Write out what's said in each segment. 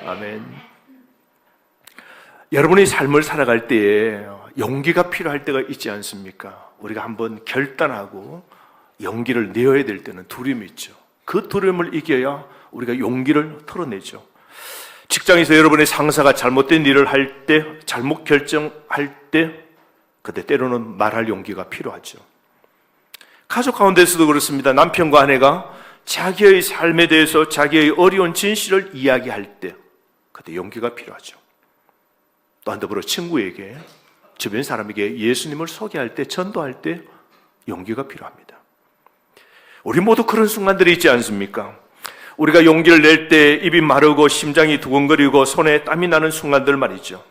아멘. 여러분의 삶을 살아갈 때에 용기가 필요할 때가 있지 않습니까? 우리가 한번 결단하고 용기를 내어야 될 때는 두려움이 있죠. 그 두려움을 이겨야 우리가 용기를 털어내죠. 직장에서 여러분의 상사가 잘못된 일을 할 때, 잘못 결정할 때, 그때 때로는 말할 용기가 필요하죠. 가족 가운데서도 그렇습니다. 남편과 아내가 자기의 삶에 대해서 자기의 어려운 진실을 이야기할 때, 그때 용기가 필요하죠. 또한 더불어 친구에게, 주변 사람에게 예수님을 소개할 때, 전도할 때 용기가 필요합니다. 우리 모두 그런 순간들이 있지 않습니까? 우리가 용기를 낼 때 입이 마르고 심장이 두근거리고 손에 땀이 나는 순간들 말이죠.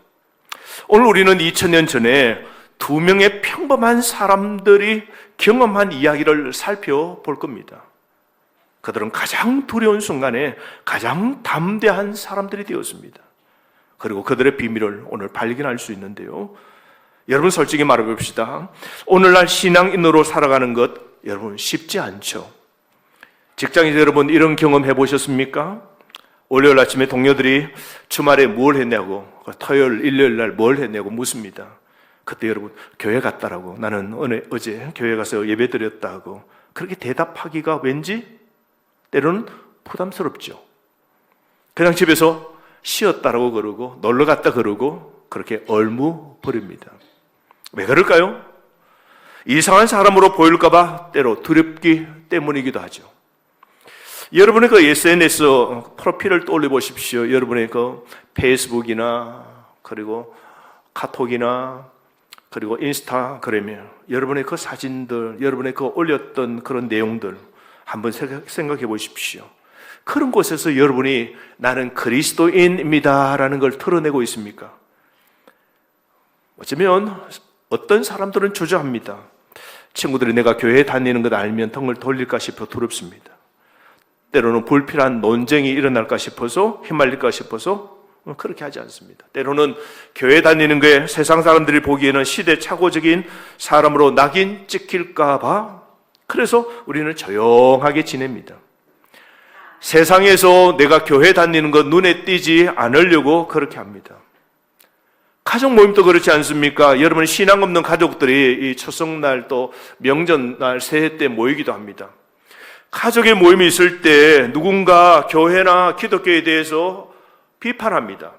오늘 우리는 2000년 전에 두 명의 평범한 사람들이 경험한 이야기를 살펴볼 겁니다. 그들은 가장 두려운 순간에 가장 담대한 사람들이 되었습니다. 그리고 그들의 비밀을 오늘 발견할 수 있는데요. 여러분 솔직히 말해봅시다. 오늘날 신앙인으로 살아가는 것 여러분 쉽지 않죠. 직장에서 여러분 이런 경험 해보셨습니까? 월요일 아침에 동료들이 주말에 뭘 했냐고, 토요일, 일요일 날 뭘 했냐고 묻습니다. 그때 여러분 교회 갔다라고, 나는 어제 교회 가서 예배 드렸다고 그렇게 대답하기가 왠지 때로는 부담스럽죠. 그냥 집에서 쉬었다라고 그러고 놀러 갔다 그러고 그렇게 얼무버립니다. 왜 그럴까요? 이상한 사람으로 보일까봐 때로 두렵기 때문이기도 하죠. 여러분의 그 SNS 프로필을 떠올려 보십시오. 여러분의 그 페이스북이나 그리고 카톡이나 그리고 인스타그램에 여러분의 그 사진들, 여러분의 그 올렸던 그런 내용들 한번 생각해 보십시오. 그런 곳에서 여러분이 나는 그리스도인입니다 라는 걸 드러내고 있습니까? 어쩌면 어떤 사람들은 주저합니다. 친구들이 내가 교회에 다니는 것 알면 등을 돌릴까 싶어 두렵습니다. 때로는 불필요한 논쟁이 일어날까 싶어서, 휘말릴까 싶어서 그렇게 하지 않습니다. 때로는 교회 다니는 게 세상 사람들이 보기에는 시대착오적인 사람으로 낙인 찍힐까 봐 그래서 우리는 조용하게 지냅니다. 세상에서 내가 교회 다니는 것 눈에 띄지 않으려고 그렇게 합니다. 가족 모임도 그렇지 않습니까? 여러분 신앙 없는 가족들이 이 추석날 또 명절날 새해 때 모이기도 합니다. 가족의 모임이 있을 때 누군가 교회나 기독교에 대해서 비판합니다.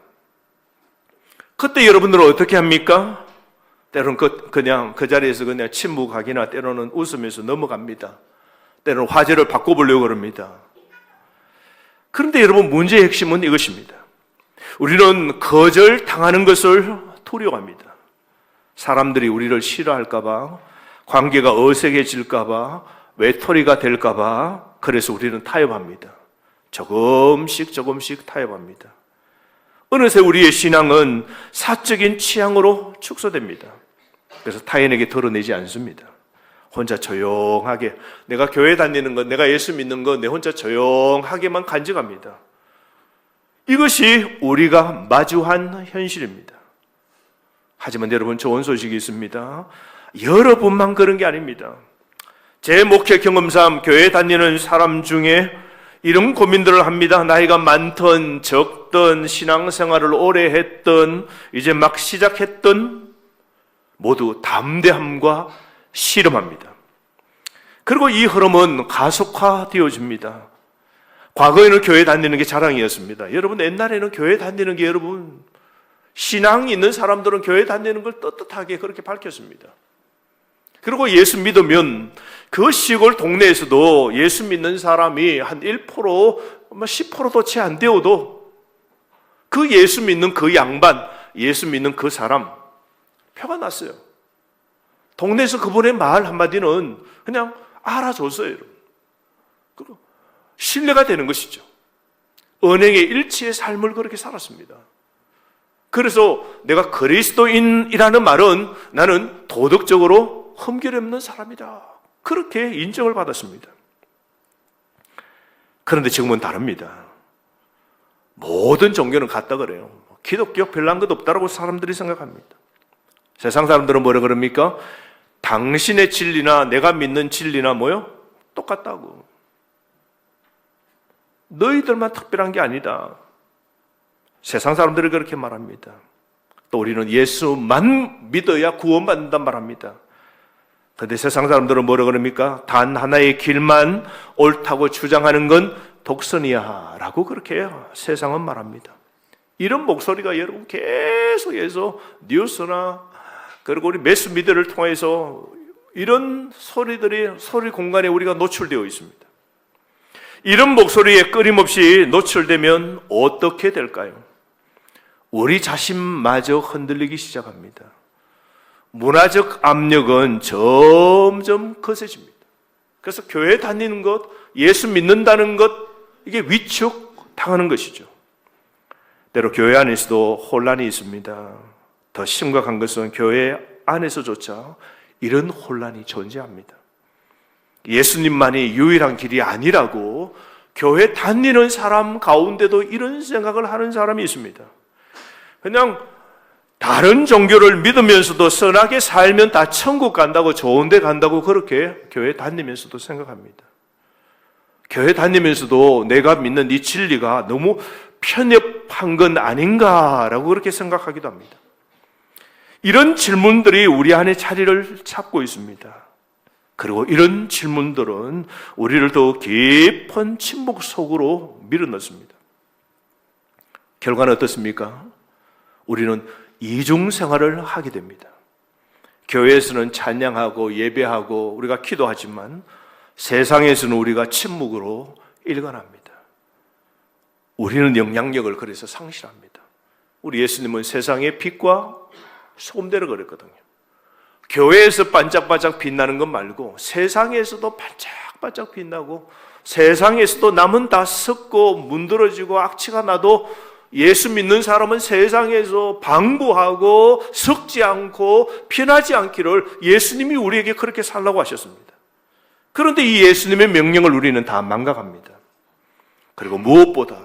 그때 여러분들은 어떻게 합니까? 때로는 그냥 그 자리에서 그냥 침묵하기나 때로는 웃으면서 넘어갑니다. 때로는 화제를 바꿔보려고 그럽니다. 그런데 여러분 문제의 핵심은 이것입니다. 우리는 거절당하는 것을 두려워합니다. 사람들이 우리를 싫어할까봐, 관계가 어색해질까봐, 외톨이가 될까봐 그래서 우리는 타협합니다. 조금씩 타협합니다. 어느새 우리의 신앙은 사적인 취향으로 축소됩니다. 그래서 타인에게 드러내지 않습니다. 혼자 조용하게 내가 교회 다니는 것, 내가 예수 믿는 것, 내 혼자 조용하게만 간직합니다. 이것이 우리가 마주한 현실입니다. 하지만 여러분 좋은 소식이 있습니다. 여러분만 그런 게 아닙니다. 제 목회 경험상 교회 다니는 사람 중에 이런 고민들을 합니다. 나이가 많던 적던 신앙생활을 오래 했던 이제 막 시작했던 모두 담대함과 씨름합니다. 그리고 이 흐름은 가속화되어집니다. 과거에는 교회 다니는 게 자랑이었습니다. 여러분 옛날에는 교회 다니는 게 여러분 신앙이 있는 사람들은 교회 다니는 걸 떳떳하게 그렇게 밝혔습니다. 그리고 예수 믿으면 그 시골 동네에서도 예수 믿는 사람이 한 1%, 10%도 채 안 되어도 그 예수 믿는 그 양반, 예수 믿는 그 사람 표가 났어요. 동네에서 그분의 말 한마디는 그냥 알아줬어요. 그리고 신뢰가 되는 것이죠. 은행의 일치의 삶을 그렇게 살았습니다. 그래서 내가 그리스도인이라는 말은 나는 도덕적으로 흠결 없는 사람이다. 그렇게 인정을 받았습니다. 그런데 지금은 다릅니다. 모든 종교는 같다 그래요. 기독교 별난 것 없다라고 사람들이 생각합니다. 세상 사람들은 뭐라 그럽니까? 당신의 진리나 내가 믿는 진리나 뭐요? 똑같다고. 너희들만 특별한 게 아니다. 세상 사람들은 그렇게 말합니다. 또 우리는 예수만 믿어야 구원받는단 말합니다. 그런데 세상 사람들은 뭐라 그럽니까? 단 하나의 길만 옳다고 주장하는 건 독선이야 라고 그렇게 세상은 말합니다. 이런 목소리가 여러분 계속해서 뉴스나 그리고 우리 매스 미디어를 통해서 이런 소리 공간에 우리가 노출되어 있습니다. 이런 목소리에 끊임없이 노출되면 어떻게 될까요? 우리 자신마저 흔들리기 시작합니다. 문화적 압력은 점점 거세집니다. 그래서 교회 다니는 것, 예수 믿는다는 것, 이게 위축당하는 것이죠. 때로 교회 안에서도 혼란이 있습니다. 더 심각한 것은 교회 안에서조차 이런 혼란이 존재합니다. 예수님만이 유일한 길이 아니라고 교회 다니는 사람 가운데도 이런 생각을 하는 사람이 있습니다. 그냥 다른 종교를 믿으면서도 선하게 살면 다 천국 간다고, 좋은 데 간다고 그렇게 교회 다니면서도 생각합니다. 교회 다니면서도 내가 믿는 이 진리가 너무 편협한 건 아닌가라고 그렇게 생각하기도 합니다. 이런 질문들이 우리 안에 자리를 잡고 있습니다. 그리고 이런 질문들은 우리를 더 깊은 침묵 속으로 밀어넣습니다. 결과는 어떻습니까? 우리는 이중 생활을 하게 됩니다. 교회에서는 찬양하고 예배하고 우리가 기도하지만 세상에서는 우리가 침묵으로 일관합니다. 우리는 영향력을 그래서 상실합니다. 우리 예수님은 세상의 빛과 소금대를 그랬거든요. 교회에서 반짝반짝 빛나는 것 말고 세상에서도 반짝반짝 빛나고 세상에서도 남은 다 썩고 문드러지고 악취가 나도 예수 믿는 사람은 세상에서 방부하고 썩지 않고 피나지 않기를 예수님이 우리에게 그렇게 살라고 하셨습니다. 그런데 이 예수님의 명령을 우리는 다 망각합니다. 그리고 무엇보다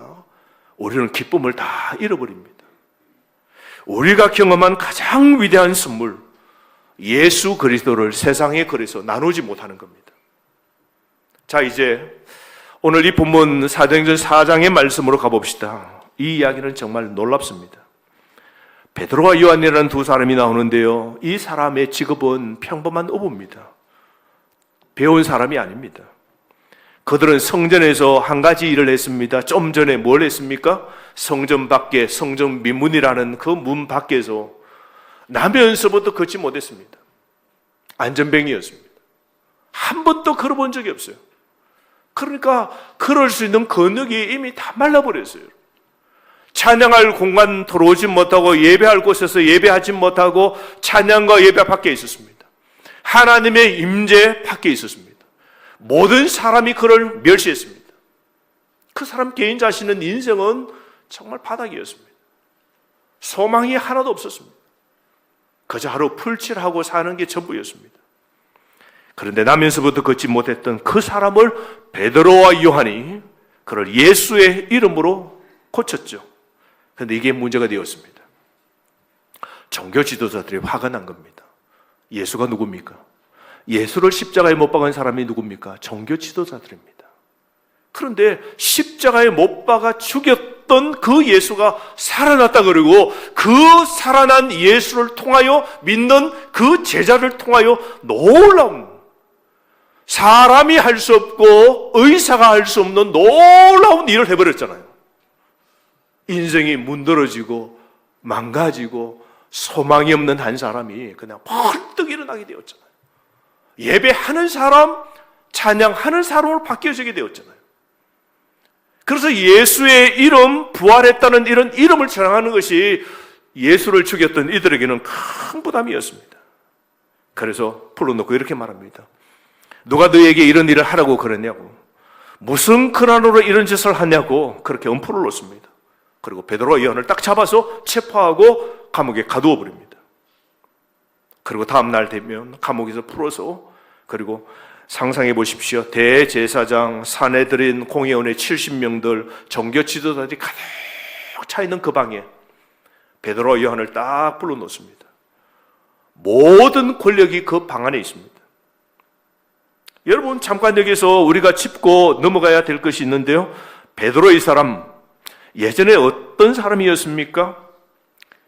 우리는 기쁨을 다 잃어버립니다. 우리가 경험한 가장 위대한 선물, 예수 그리스도를 세상에 그래서 나누지 못하는 겁니다. 자, 이제 오늘 이 본문 사도행전 4장의 말씀으로 가봅시다. 이 이야기는 정말 놀랍습니다. 베드로와 요한이라는 두 사람이 나오는데요, 이 사람의 직업은 평범한 어부입니다. 배운 사람이 아닙니다. 그들은 성전에서 한 가지 일을 했습니다. 좀 전에 뭘 했습니까? 성전 밖에, 성전 미문이라는 그 문 밖에서 나면서부터 걷지 못했습니다. 안전뱅이였습니다. 한 번도 걸어본 적이 없어요. 그러니까 걸을 수 있는 근육이 이미 다 말라버렸어요. 찬양할 공간 들어오지 못하고 예배할 곳에서 예배하지 못하고 찬양과 예배 밖에 있었습니다. 하나님의 임재 밖에 있었습니다. 모든 사람이 그를 멸시했습니다. 그 사람 개인 자신은 인생은 정말 바닥이었습니다. 소망이 하나도 없었습니다. 그저 하루 풀칠하고 사는 게 전부였습니다. 그런데 나면서부터 걷지 못했던 그 사람을 베드로와 요한이 그를 예수의 이름으로 고쳤죠. 그런데 이게 문제가 되었습니다. 종교 지도자들이 화가 난 겁니다. 예수가 누굽니까? 예수를 십자가에 못 박은 사람이 누굽니까? 종교 지도자들입니다. 그런데 십자가에 못 박아 죽였던 그 예수가 살아났다 그러고 그 살아난 예수를 통하여 믿는 그 제자를 통하여 놀라운, 사람이 할 수 없고 의사가 할 수 없는 놀라운 일을 해버렸잖아요. 인생이 문드러지고 망가지고 소망이 없는 한 사람이 그냥 벌떡 일어나게 되었잖아요. 예배하는 사람, 찬양하는 사람으로 바뀌어지게 되었잖아요. 그래서 예수의 이름, 부활했다는 이런 이름을 자랑하는 것이 예수를 죽였던 이들에게는 큰 부담이었습니다. 그래서 불러놓고 이렇게 말합니다. 누가 너에게 이런 일을 하라고 그랬냐고, 무슨 근한으로 이런 짓을 하냐고 그렇게 엄포를 놓습니다. 그리고 베드로와 요한을 딱 잡아서 체포하고 감옥에 가두어 버립니다. 그리고 다음 날 되면 감옥에서 풀어서, 그리고 상상해 보십시오. 대제사장, 산헤드린, 공회원의 70명들, 종교 지도자들이 가득 차 있는 그 방에 베드로와 요한을 딱 불러놓습니다. 모든 권력이 그 방 안에 있습니다. 여러분, 잠깐 여기서 우리가 짚고 넘어가야 될 것이 있는데요, 베드로 이 사람, 예전에 어떤 사람이었습니까?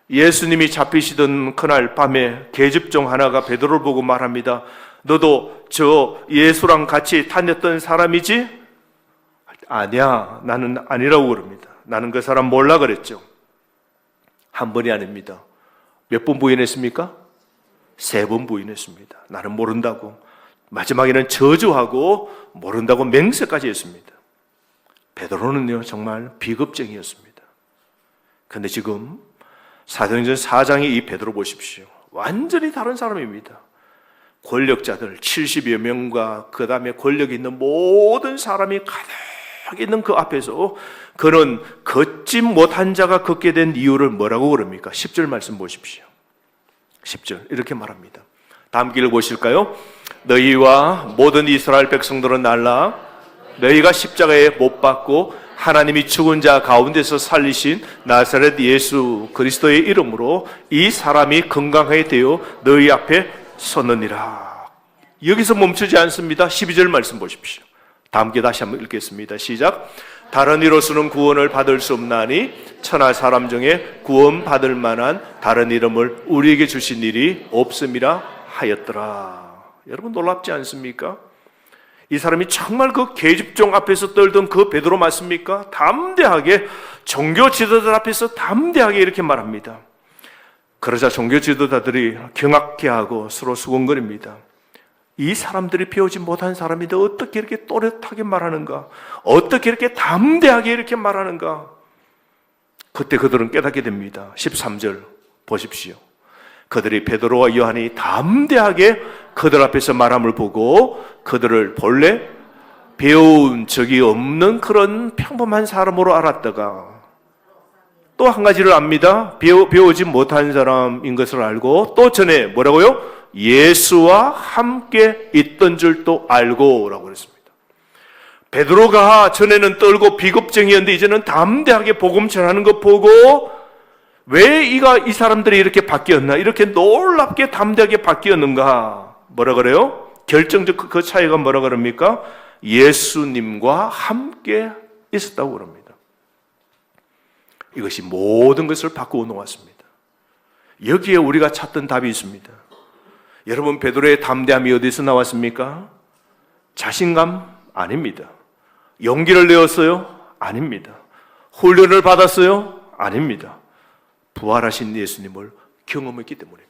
예수님이 잡히시던 그날 밤에 계집종 하나가 베드로를 보고 말합니다. 너도 저 예수랑 같이 다녔던 사람이지? 아니야, 나는 아니라고 그럽니다. 나는 그 사람 몰라 그랬죠. 한 번이 아닙니다. 몇 번 부인했습니까? 3번 부인했습니다. 나는 모른다고. 마지막에는 저주하고 모른다고 맹세까지 했습니다. 베드로는요, 정말 비겁쟁이였습니다. 그런데 지금 사도행전 4장의 이 베드로 보십시오. 완전히 다른 사람입니다. 권력자들 70여 명과 그 다음에 권력이 있는 모든 사람이 가득 있는 그 앞에서 그는 걷지 못한 자가 걷게 된 이유를 뭐라고 그럽니까? 10절 말씀 보십시오. 10절 이렇게 말합니다. 다음 길을 보실까요? 너희와 모든 이스라엘 백성들은 날라 너희가 십자가에 못 박고 하나님이 죽은 자 가운데서 살리신 나사렛 예수 그리스도의 이름으로 이 사람이 건강하게 되어 너희 앞에 서느니라. 여기서 멈추지 않습니다. 12절 말씀 보십시오. 다음 게 다시 한번 읽겠습니다. 시작. 다른 이로서는 구원을 받을 수 없나니 천하 사람 중에 구원받을 만한 다른 이름을 우리에게 주신 일이 없음이라 하였더라. 여러분 놀랍지 않습니까? 이 사람이 정말 그 계집종 앞에서 떨던 그 베드로 맞습니까? 담대하게 종교 지도자들 앞에서 담대하게 이렇게 말합니다. 그러자 종교 지도자들이 경악해하고 서로 수군거립니다. 이 사람들이 배우지 못한 사람인데 어떻게 이렇게 또렷하게 말하는가? 어떻게 이렇게 담대하게 이렇게 말하는가? 그때 그들은 깨닫게 됩니다. 13절 보십시오. 그들이 베드로와 요한이 담대하게 그들 앞에서 말함을 보고 그들을 본래 배운 적이 없는 그런 평범한 사람으로 알았다가 또 한 가지를 압니다. 배우지 못한 사람인 것을 알고 또 전에 뭐라고요? 예수와 함께 있던 줄도 알고 라고 그랬습니다. 베드로가 전에는 떨고 비겁쟁이였는데 이제는 담대하게 복음 전하는 것 보고 왜 이 사람들이 이렇게 바뀌었나? 이렇게 놀랍게 담대하게 바뀌었는가? 뭐라 그래요? 결정적 그 차이가 뭐라 그럽니까? 예수님과 함께 있었다고 그럽니다. 이것이 모든 것을 바꾸어 놓았습니다. 여기에 우리가 찾던 답이 있습니다. 여러분, 베드로의 담대함이 어디서 나왔습니까? 자신감? 아닙니다. 용기를 내었어요? 아닙니다. 훈련을 받았어요? 아닙니다. 부활하신 예수님을 경험했기 때문입니다.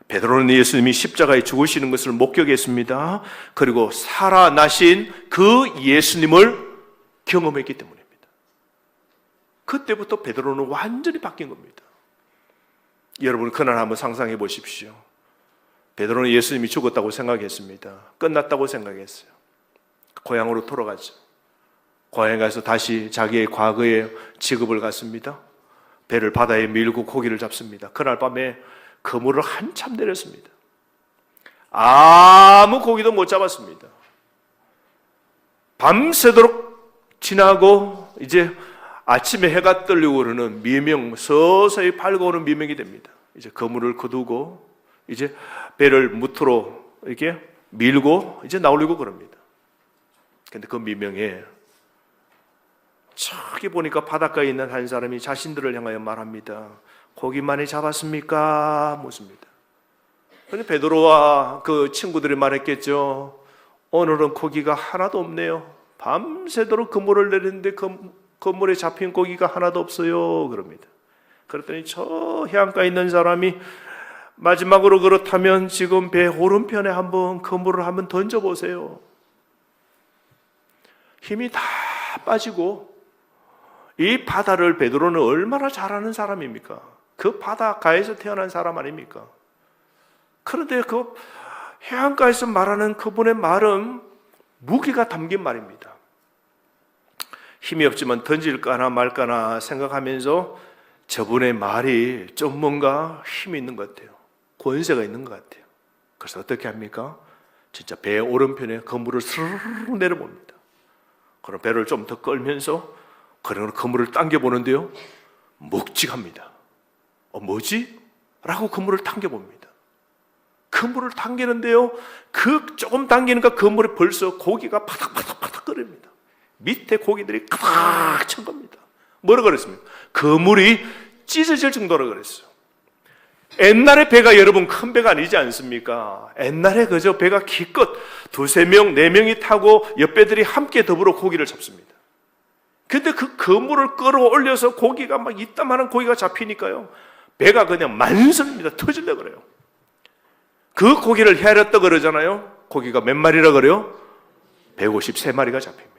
베드로는 예수님이 십자가에 죽으시는 것을 목격했습니다. 그리고 살아나신 그 예수님을 경험했기 때문입니다. 그때부터 베드로는 완전히 바뀐 겁니다. 여러분, 그날 한번 상상해 보십시오. 베드로는 예수님이 죽었다고 생각했습니다. 끝났다고 생각했어요. 고향으로 돌아가죠. 고향에 가서 다시 자기의 과거의 직업을 갖습니다. 배를 바다에 밀고 고기를 잡습니다. 그날 밤에 그물을 한참 내렸습니다. 아무 고기도 못 잡았습니다. 밤새도록 지나고 이제 아침에 해가 뜨려고 그러는 미명, 서서히 밝아오는 미명이 됩니다. 이제 그물을 거두고 이제 배를 무트로 이렇게 밀고 이제 나오려고 그럽니다. 근데 그 미명에 저기 보니까 바닷가에 있는 한 사람이 자신들을 향하여 말합니다. 고기 많이 잡았습니까? 묻습니다. 근데 베드로와 그 친구들이 말했겠죠. 오늘은 고기가 하나도 없네요. 밤새도록 그물을 내리는데 그물에 잡힌 고기가 하나도 없어요. 그럽니다. 그랬더니 저 해안가에 있는 사람이 마지막으로 그렇다면 지금 배 오른편에 한번 그물을 한번 던져보세요. 힘이 다 빠지고 이 바다를 베드로는 얼마나 잘 아는 사람입니까? 그 바닷가에서 태어난 사람 아닙니까? 그런데 그 해안가에서 말하는 그분의 말은 무기가 담긴 말입니다. 힘이 없지만 던질까나 말까나 생각하면서 저분의 말이 좀 뭔가 힘이 있는 것 같아요. 권세가 있는 것 같아요. 그래서 어떻게 합니까? 진짜 배 오른편에 그물을 스르르 내려봅니다. 그럼 배를 좀 더 끌면서 그런 그물을 당겨보는데요. 묵직합니다. 뭐지? 라고 그물을 당겨봅니다. 그물을 당기는데요. 그 조금 당기니까 그물에 벌써 고기가 파닥파닥파닥 끓입니다. 밑에 고기들이 가득 찬 겁니다. 뭐라 그랬습니까? 그물이 찢어질 정도로 그랬어요. 옛날에 배가 여러분 큰 배가 아니지 않습니까? 옛날에 그저 배가 기껏 2-3명, 4명이 타고 옆배들이 함께 더불어 고기를 잡습니다. 근데 그 그물을 끌어올려서 고기가 막 이따만한 고기가 잡히니까요, 배가 그냥 만선입니다. 터질려 그래요. 그 고기를 헤아렸다 그러잖아요. 고기가 몇 마리라 그래요? 153마리가 잡힙니다.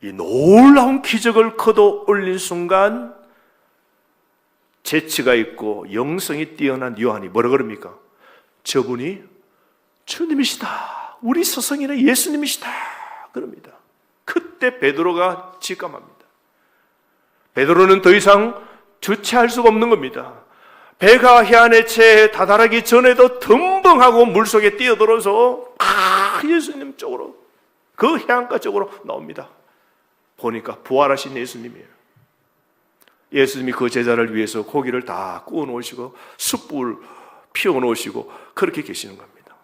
이 놀라운 기적을 거둬 올린 순간 재치가 있고 영성이 뛰어난 요한이 뭐라 그럽니까? 저분이 주님이시다, 우리 스승이는 예수님이시다 그럽니다. 그때 베드로가 직감합니다. 베드로는 더 이상 주체할 수가 없는 겁니다. 배가 해안의 채에 다다르기 전에도 덤벙하고 물속에 뛰어들어서 예수님 쪽으로, 그 해안가 쪽으로 나옵니다. 보니까 부활하신 예수님이에요. 예수님이 그 제자를 위해서 고기를 다 구워 놓으시고 숯불 피워 놓으시고 그렇게 계시는 겁니다.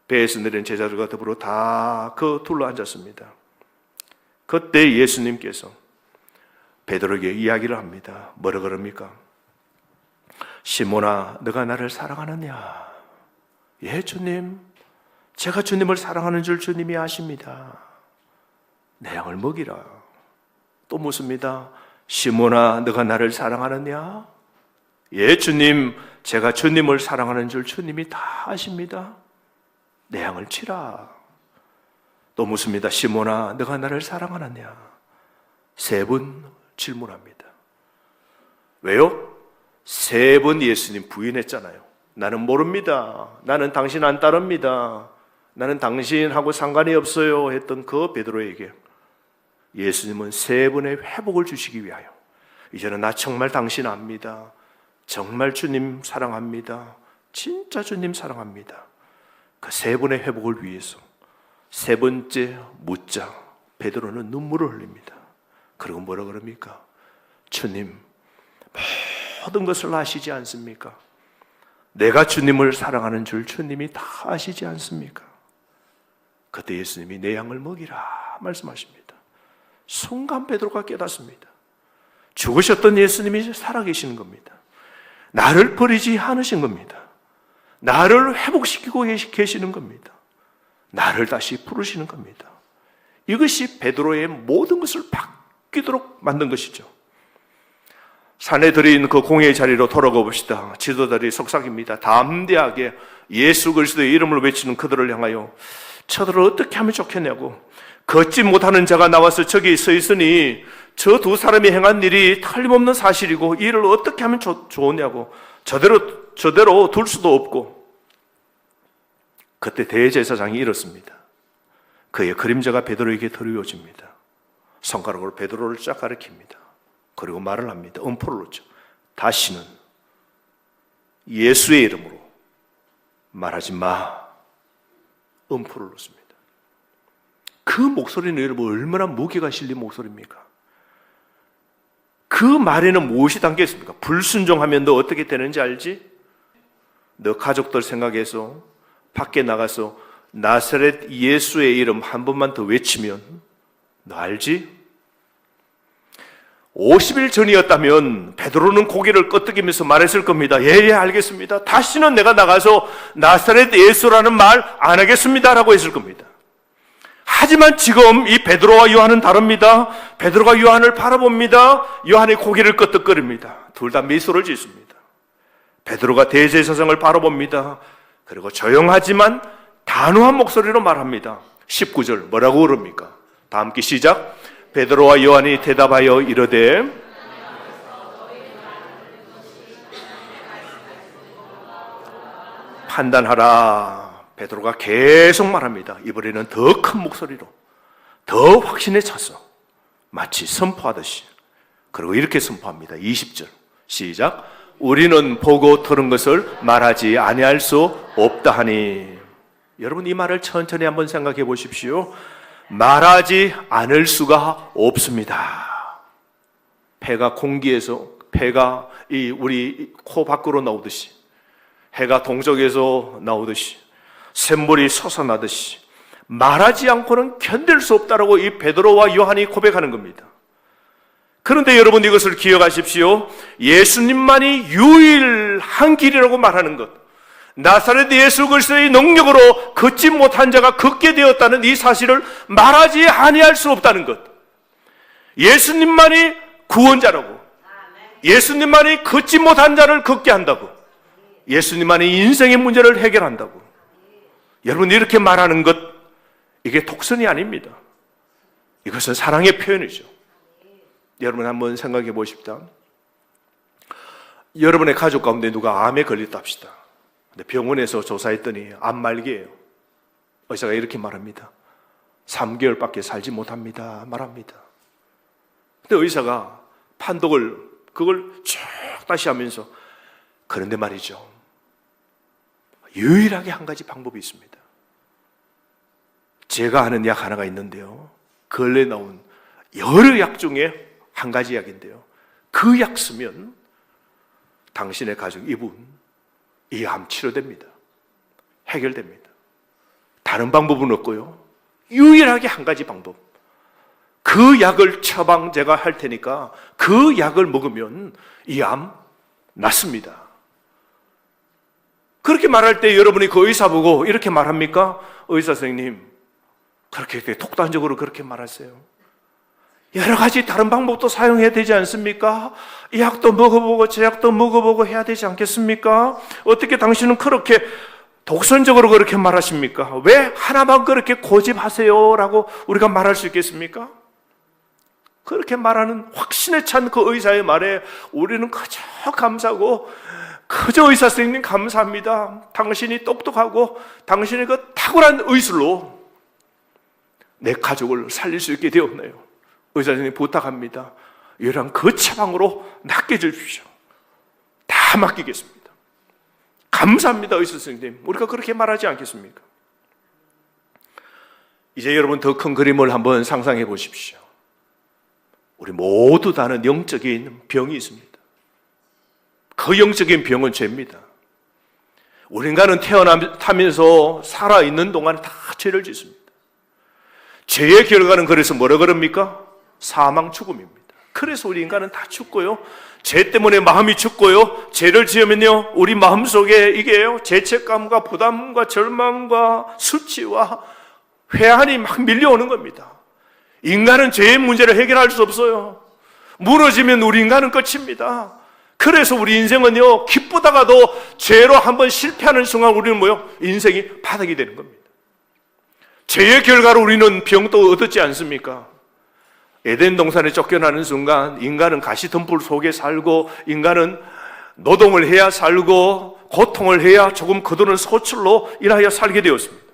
배에서 내린 제자들과 더불어 다 그 둘러 앉았습니다. 그때 예수님께서 베드로에게 이야기를 합니다. 뭐라 그럽니까? 시몬아, 너가 나를 사랑하느냐? 예, 주님. 제가 주님을 사랑하는 줄 주님이 아십니다. 내 양을 먹이라. 또 묻습니다. 시몬아, 너가 나를 사랑하느냐? 예, 주님. 제가 주님을 사랑하는 줄 주님이 다 아십니다. 내 양을 치라. 또 묻습니다. 시몬아, 너가 나를 사랑하느냐? 3번 질문합니다. 왜요? 3번 예수님 부인했잖아요. 나는 모릅니다. 나는 당신 안 따릅니다. 나는 당신하고 상관이 없어요 했던 그 베드로에게 예수님은 3번의 회복을 주시기 위하여 이제는 나 정말 당신 압니다. 정말 주님 사랑합니다. 진짜 주님 사랑합니다. 그 3번의 회복을 위해서 3번째 묻자 베드로는 눈물을 흘립니다. 그리고 뭐라 그럽니까? 주님, 모든 것을 아시지 않습니까? 내가 주님을 사랑하는 줄 주님이 다 아시지 않습니까? 그때 예수님이 내 양을 먹이라 말씀하십니다. 순간 베드로가 깨닫습니다. 죽으셨던 예수님이 살아계시는 겁니다. 나를 버리지 않으신 겁니다. 나를 회복시키고 계시는 겁니다. 나를 다시 부르시는 겁니다. 이것이 베드로의 모든 것을 바뀌도록 만든 것이죠. 산에 들인 그 공회의 자리로 돌아가 봅시다. 지도자들이 속삭입니다. 담대하게 예수 그리스도의 이름을 외치는 그들을 향하여 저들을 어떻게 하면 좋겠냐고. 걷지 못하는 자가 나와서 저기 서 있으니 저 2 사람이 행한 일이 틀림없는 사실이고 이 일을 어떻게 하면 좋으냐고. 저대로 둘 수도 없고. 그때 대제사장이 이렇습니다. 그의 그림자가 베드로에게 드리워집니다. 손가락으로 베드로를 쫙 가리킵니다. 그리고 말을 합니다. 음포를 놓죠. 다시는 예수의 이름으로 말하지 마. 음포를 놓습니다. 그 목소리는 여러분 얼마나 무게가 실린 목소리입니까? 그 말에는 무엇이 담겨 있습니까? 불순종하면 너 어떻게 되는지 알지? 너 가족들 생각해서 밖에 나가서 나사렛 예수의 이름 한 번만 더 외치면 너 알지? 50일 전이었다면 베드로는 고개를 끄덕이면서 말했을 겁니다. 예, 알겠습니다. 다시는 내가 나가서 나사렛 예수라는 말 안 하겠습니다 라고 했을 겁니다. 하지만 지금 이 베드로와 요한은 다릅니다. 베드로가 요한을 바라봅니다. 요한이 고개를 끄덕거립니다. 둘 다 미소를 짓습니다. 베드로가 대제사장을 바라봅니다. 그리고 조용하지만 단호한 목소리로 말합니다. 19절 뭐라고 그럽니까? 다 함께 시작. 베드로와 요한이 대답하여 이르되 판단하라. 베드로가 계속 말합니다. 이번에는 더 큰 목소리로 더 확신에 차서 마치 선포하듯이. 그리고 이렇게 선포합니다. 20절 시작. 우리는 보고 들은 것을 말하지 아니할 수 없다 하니. 여러분 이 말을 천천히 한번 생각해 보십시오. 말하지 않을 수가 없습니다. 폐가 공기에서 폐가 우리 코 밖으로 나오듯이, 해가 동쪽에서 나오듯이, 샘물이 솟아나듯이 말하지 않고는 견딜 수 없다라고 이 베드로와 요한이 고백하는 겁니다. 그런데 여러분 이것을 기억하십시오. 예수님만이 유일한 길이라고 말하는 것, 나사렛 예수 그리스도의 능력으로 걷지 못한 자가 걷게 되었다는 이 사실을 말하지 아니할 수 없다는 것, 예수님만이 구원자라고, 예수님만이 걷지 못한 자를 걷게 한다고, 예수님만이 인생의 문제를 해결한다고, 여러분 이렇게 말하는 것, 이게 독선이 아닙니다. 이것은 사랑의 표현이죠. 여러분 한번 생각해 보십시다. 여러분의 가족 가운데 누가 암에 걸렸다 합시다. 근데 병원에서 조사했더니 암말기예요. 의사가 이렇게 말합니다. 3개월밖에 살지 못합니다. 말합니다. 근데 의사가 판독을 그걸 쭉 다시 하면서, 그런데 말이죠, 유일하게 한 가지 방법이 있습니다. 제가 아는 약 하나가 있는데요, 근래 나온 여러 약 중에 한 가지 약인데요, 그 약 쓰면 당신의 가족 이분 이 암 치료됩니다. 해결됩니다. 다른 방법은 없고요, 유일하게 한 가지 방법, 그 약을 처방 제가 할 테니까 그 약을 먹으면 이 암 낫습니다. 그렇게 말할 때 여러분이 그 의사 보고 이렇게 말합니까? 의사 선생님, 그렇게 독단적으로 그렇게 말하세요. 여러 가지 다른 방법도 사용해야 되지 않습니까? 이 약도 먹어보고 저 약도 먹어보고 해야 되지 않겠습니까? 어떻게 당신은 그렇게 독선적으로 그렇게 말하십니까? 왜 하나만 그렇게 고집하세요? 라고 우리가 말할 수 있겠습니까? 그렇게 말하는 확신에 찬 그 의사의 말에 우리는 그저 감사하고, 그저 의사 선생님 감사합니다. 당신이 똑똑하고 당신의 그 탁월한 의술로 내 가족을 살릴 수 있게 되었네요. 의사 선생님 부탁합니다. 이런 그 처방으로 낫게 해주십시오. 다 맡기겠습니다. 감사합니다, 의사 선생님. 우리가 그렇게 말하지 않겠습니까? 이제 여러분 더 큰 그림을 한번 상상해 보십시오. 우리 모두 다는 영적인 병이 있습니다. 그 영적인 병은 죄입니다. 우리 인간은 태어나면서 살아있는 동안 다 죄를 짓습니다. 죄의 결과는 그래서 뭐라 그럽니까? 사망, 죽음입니다. 그래서 우리 인간은 다 죽고요, 죄 때문에 마음이 죽고요, 죄를 지으면요 우리 마음속에 이게요 죄책감과 부담과 절망과 수치와 회한이 막 밀려오는 겁니다. 인간은 죄의 문제를 해결할 수 없어요. 무너지면 우리 인간은 끝입니다. 그래서 우리 인생은요, 기쁘다가도 죄로 한번 실패하는 순간 우리는 뭐요? 인생이 바닥이 되는 겁니다. 죄의 결과로 우리는 병도 얻었지 않습니까? 에덴 동산에 쫓겨나는 순간 인간은 가시덤불 속에 살고, 인간은 노동을 해야 살고 고통을 해야 조금 거두는 소출로 인하여 살게 되었습니다.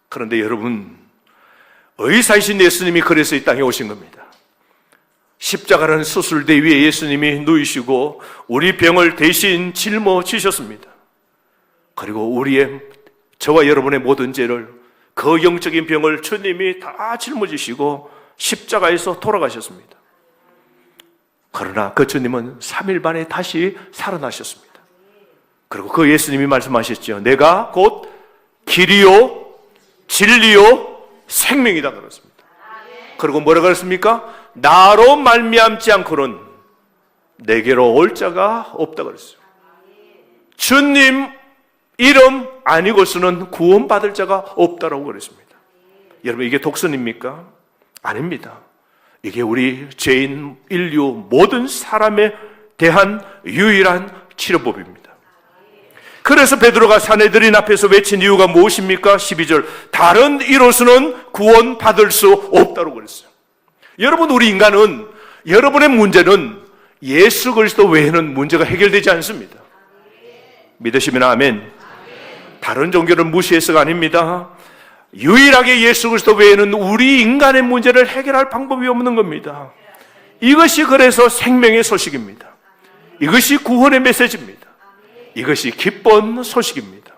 그런데 여러분, 의사이신 예수님이 그래서 이 땅에 오신 겁니다. 십자가라는 수술대 위에 예수님이 누이시고 우리 병을 대신 짊어지셨습니다. 그리고 우리의, 저와 여러분의 모든 죄를, 그 영적인 병을 주님이 다 짊어지시고 십자가에서 돌아가셨습니다. 그러나 그 주님은 3일 만에 다시 살아나셨습니다. 그리고 그 예수님이 말씀하셨죠. 내가 곧 길이요 진리요 생명이다 그랬습니다. 그리고 뭐라 그랬습니까? 나로 말미암지 않고는 내게로 올 자가 없다 그랬어요. 주님 이름 아니고서는 구원받을 자가 없다라고 그랬습니다. 여러분, 이게 독선입니까? 아닙니다. 이게 우리 죄인 인류 모든 사람에 대한 유일한 치료법입니다. 그래서 베드로가 사내들인 앞에서 외친 이유가 무엇입니까? 12절, 다른 이로서는 구원받을 수 없다고 그랬어요. 여러분, 우리 인간은, 여러분의 문제는 예수 그리스도 외에는 문제가 해결되지 않습니다. 믿으시면 아멘. 다른 종교를 무시해서가 아닙니다. 유일하게 예수 그리스도 외에는 우리 인간의 문제를 해결할 방법이 없는 겁니다. 이것이 그래서 생명의 소식입니다. 이것이 구원의 메시지입니다. 이것이 기쁜 소식입니다.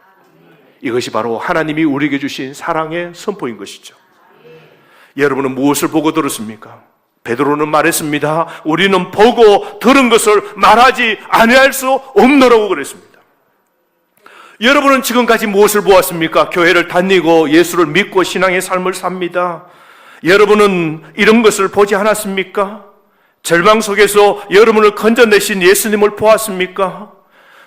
이것이 바로 하나님이 우리에게 주신 사랑의 선포인 것이죠. 여러분은 무엇을 보고 들었습니까? 베드로는 말했습니다. 우리는 보고 들은 것을 말하지 아니할 수 없노라고 그랬습니다. 여러분은 지금까지 무엇을 보았습니까? 교회를 다니고 예수를 믿고 신앙의 삶을 삽니다. 여러분은 이런 것을 보지 않았습니까? 절망 속에서 여러분을 건져내신 예수님을 보았습니까?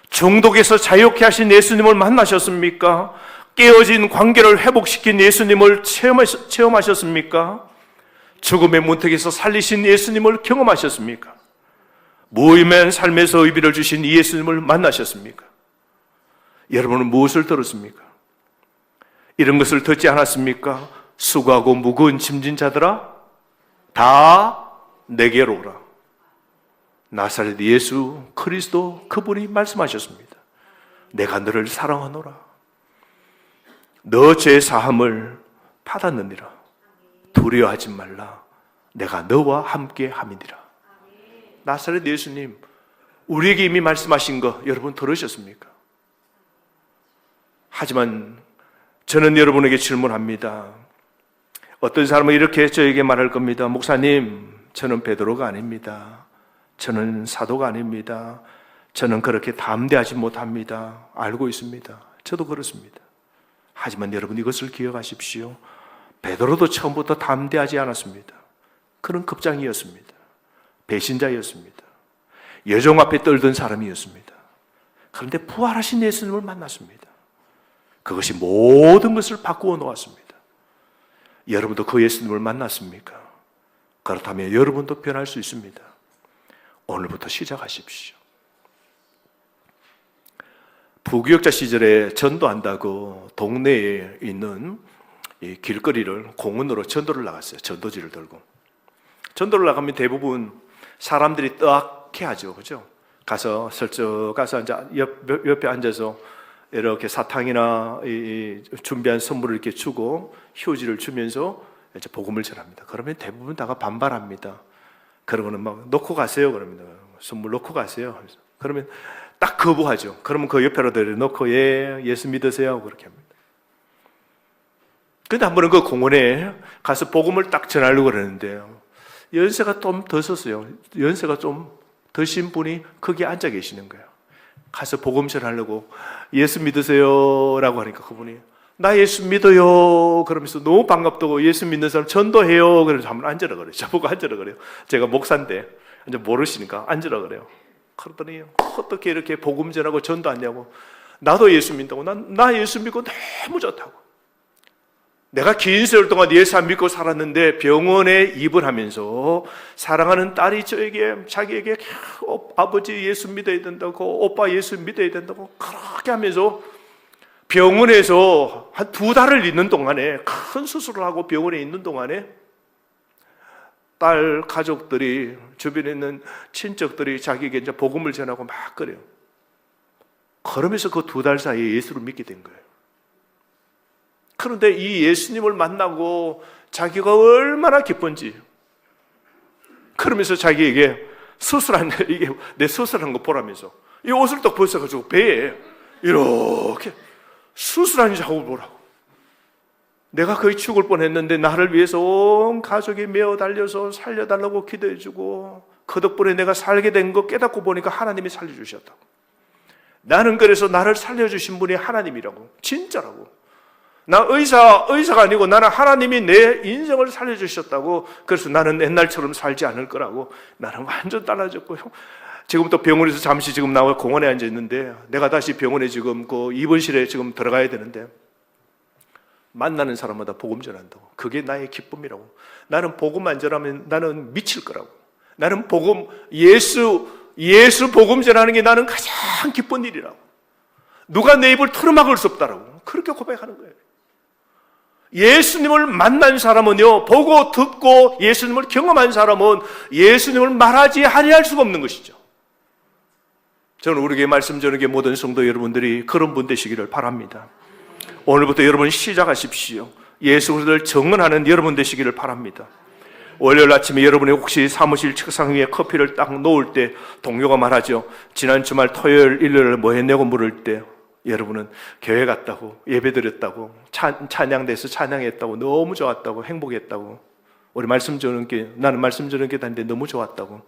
중독에서 자유케 하신 예수님을 만나셨습니까? 깨어진 관계를 회복시킨 예수님을 체험하셨습니까? 죽음의 문턱에서 살리신 예수님을 경험하셨습니까? 무의미한 삶에서 의미를 주신 이 예수님을 만나셨습니까? 여러분은 무엇을 들었습니까? 이런 것을 듣지 않았습니까? 수고하고 무거운 짐진 자들아 다 내게로 오라. 나사렛 예수 그리스도 그분이 말씀하셨습니다. 내가 너를 사랑하노라. 너 죄 사함을 받았느니라. 두려워하지 말라. 내가 너와 함께 함이니라. 나사렛 예수님, 우리에게 이미 말씀하신 거 여러분 들으셨습니까? 하지만 저는 여러분에게 질문합니다. 어떤 사람은 이렇게 저에게 말할 겁니다. 목사님, 저는 베드로가 아닙니다. 저는 사도가 아닙니다. 저는 그렇게 담대하지 못합니다. 알고 있습니다. 저도 그렇습니다. 하지만 여러분 이것을 기억하십시오. 베드로도 처음부터 담대하지 않았습니다. 그런 급장이었습니다. 배신자였습니다. 여종 앞에 떨던 사람이었습니다. 그런데 부활하신 예수님을 만났습니다. 그것이 모든 것을 바꾸어 놓았습니다. 여러분도 그 예수님을 만났습니까? 그렇다면 여러분도 변할 수 있습니다. 오늘부터 시작하십시오. 부교역자 시절에 전도한다고 동네에 있는 이 길거리를 공원으로 전도를 나갔어요. 전도지를 들고. 전도를 나가면 대부분 사람들이 뜨악해 하죠. 그죠? 가서 슬쩍 가서 앉아, 옆에 앉아서 이렇게 사탕이나 준비한 선물을 이렇게 주고 휴지를 주면서 이제 복음을 전합니다. 그러면 대부분 다가 반발합니다. 그러고는 막 놓고 가세요. 그럽니다. 선물 놓고 가세요. 그러면 딱 거부하죠. 그러면 그 옆에로 내려놓고 예수 믿으세요. 그렇게 합니다. 근데 한 번은 그 공원에 가서 복음을 딱 전하려고 그러는데요. 연세가 좀 더 섰어요. 연세가 좀 드신 분이 거기 앉아 계시는 거예요. 가서 복음 전하려고 예수 믿으세요 라고 하니까 그분이 나 예수 믿어요 그러면서 너무 반갑다고 예수 믿는 사람 전도해요. 그래서 한번 앉으라 그래요. 저보고 앉으라 그래요. 제가 목사인데 이제 모르시니까 앉으라 그래요. 그러더니 어떻게 이렇게 복음 전하고 전도하냐고. 나도 예수 믿다고. 나 예수 믿고 너무 좋다고. 내가 긴 세월 동안 예수 안 믿고 살았는데 병원에 입원하면서 사랑하는 딸이 자기에게 아버지 예수 믿어야 된다고, 오빠 예수 믿어야 된다고 그렇게 하면서 병원에서 한 2달을 있는 동안에, 큰 수술을 하고 병원에 있는 동안에 딸 가족들이, 주변에 있는 친척들이 자기에게 이제 복음을 전하고 막 그래요. 그러면서 그 2달 사이에 예수를 믿게 된 거예요. 그런데 이 예수님을 만나고 자기가 얼마나 기쁜지, 그러면서 자기에게 이게 내 수술한 거 보라면서 이 옷을 딱 벗어가지고 배에 이렇게 수술한 자국을 보라고. 내가 거의 죽을 뻔했는데 나를 위해서 온 가족이 메어 달려서 살려달라고 기도해주고 그 덕분에 내가 살게 된 거 깨닫고 보니까 하나님이 살려주셨다고. 나는 그래서 나를 살려주신 분이 하나님이라고. 진짜라고. 나 의사가 아니고 나는 하나님이 내 인생을 살려주셨다고. 그래서 나는 옛날처럼 살지 않을 거라고. 나는 완전 달라졌고, 지금 또 병원에서 잠시 지금 나와 공원에 앉아 있는데 내가 다시 병원에 지금 그 입원실에 지금 들어가야 되는데 만나는 사람마다 복음 전한다고. 그게 나의 기쁨이라고. 나는 복음 안 전하면 나는 미칠 거라고. 나는 예수 복음 전하는 게 나는 가장 기쁜 일이라고. 누가 내 입을 틀어막을 수 없다라고. 그렇게 고백하는 거예요. 예수님을 만난 사람은요, 보고 듣고 예수님을 경험한 사람은 예수님을 말하지 아니할 수가 없는 것이죠. 저는 우리에게 말씀 전하게 모든 성도 여러분들이 그런 분 되시기를 바랍니다. 오늘부터 여러분 시작하십시오. 예수 그리스도를 증언하는 여러분 되시기를 바랍니다. 월요일 아침에 여러분이 혹시 사무실 책상 위에 커피를 딱 놓을 때 동료가 말하죠. 지난 주말 토요일 일요일 뭐 했냐고 물을 때 여러분은 교회 갔다고, 예배 드렸다고, 찬양대에서 찬양했다고, 너무 좋았다고, 행복했다고, 우리 말씀 전하는 게, 나는 말씀 전하는 게 다닌데 너무 좋았다고,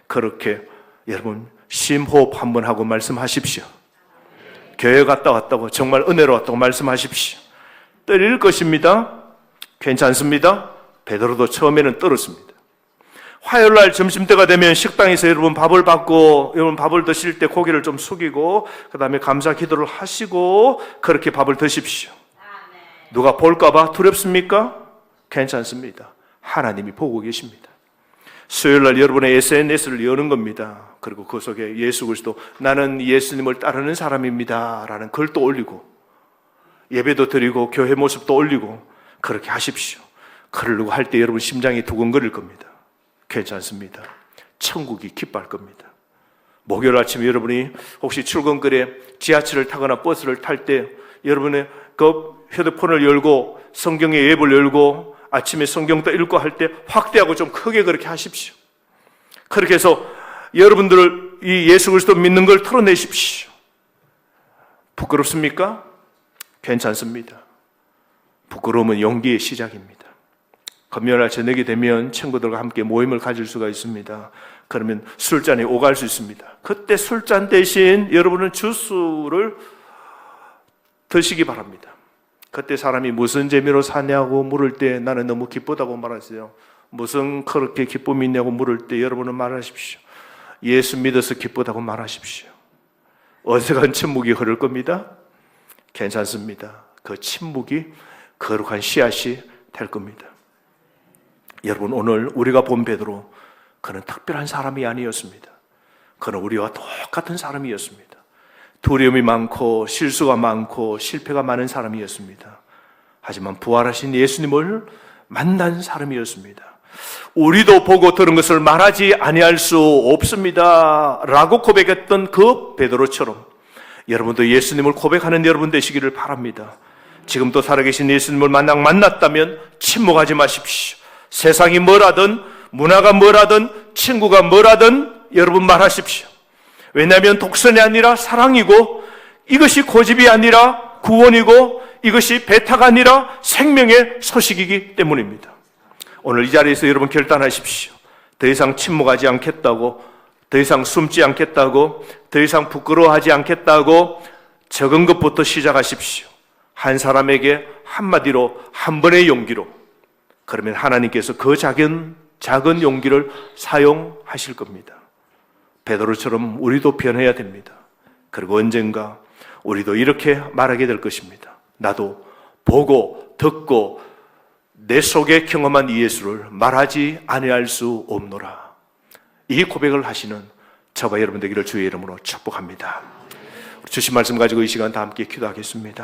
그렇게 여러분 심호흡 한번 하고 말씀하십시오. 교회 갔다 왔다고, 정말 은혜로웠다고 말씀하십시오. 떨릴 것입니다. 괜찮습니다. 베드로도 처음에는 떨었습니다. 화요일날 점심때가 되면 식당에서 여러분 밥을 받고 여러분 밥을 드실 때 고개를 좀 숙이고 그 다음에 감사 기도를 하시고 그렇게 밥을 드십시오. 누가 볼까봐 두렵습니까? 괜찮습니다. 하나님이 보고 계십니다. 수요일날 여러분의 SNS를 여는 겁니다. 그리고 그 속에 예수 그리스도 나는 예수님을 따르는 사람입니다 라는 글도 올리고 예배도 드리고 교회 모습도 올리고 그렇게 하십시오. 그러려고 할 때 여러분 심장이 두근거릴 겁니다. 괜찮습니다. 천국이 기뻐할 겁니다. 목요일 아침에 여러분이 혹시 출근길에 지하철을 타거나 버스를 탈 때 여러분의 그 휴대폰을 열고 성경의 앱을 열고 아침에 성경도 읽고 할 때 확대하고 좀 크게 그렇게 하십시오. 그렇게 해서 여러분들 이 예수 그리스도 믿는 걸 털어내십시오. 부끄럽습니까? 괜찮습니다. 부끄러움은 용기의 시작입니다. 금요일날 저녁이 되면 친구들과 함께 모임을 가질 수가 있습니다. 그러면 술잔이 오갈 수 있습니다. 그때 술잔 대신 여러분은 주스를 드시기 바랍니다. 그때 사람이 무슨 재미로 사냐고 물을 때 나는 너무 기쁘다고 말하세요. 무슨 그렇게 기쁨이 있냐고 물을 때 여러분은 말하십시오. 예수 믿어서 기쁘다고 말하십시오. 어색한 침묵이 흐를 겁니다. 괜찮습니다. 그 침묵이 거룩한 씨앗이 될 겁니다. 여러분 오늘 우리가 본 베드로 그는 특별한 사람이 아니었습니다. 그는 우리와 똑같은 사람이었습니다. 두려움이 많고 실수가 많고 실패가 많은 사람이었습니다. 하지만 부활하신 예수님을 만난 사람이었습니다. 우리도 보고 들은 것을 말하지 아니할 수 없습니다 라고 고백했던 그 베드로처럼 여러분도 예수님을 고백하는 여러분 되시기를 바랍니다. 지금도 살아계신 예수님을 만났다면 침묵하지 마십시오. 세상이 뭐라든 문화가 뭐라든 친구가 뭐라든 여러분 말하십시오. 왜냐하면 독선이 아니라 사랑이고 이것이 고집이 아니라 구원이고 이것이 배타가 아니라 생명의 소식이기 때문입니다. 오늘 이 자리에서 여러분 결단하십시오. 더 이상 침묵하지 않겠다고, 더 이상 숨지 않겠다고, 더 이상 부끄러워하지 않겠다고 적은 것부터 시작하십시오. 한 사람에게 한마디로 한 번의 용기로. 그러면 하나님께서 그 작은 용기를 사용하실 겁니다. 베드로처럼 우리도 변해야 됩니다. 그리고 언젠가 우리도 이렇게 말하게 될 것입니다. 나도 보고 듣고 내 속에 경험한 이 예수를 말하지 아니할 수 없노라. 이 고백을 하시는 저와 여러분 되기를 주의 이름으로 축복합니다. 주신 말씀 가지고 이 시간 다 함께 기도하겠습니다.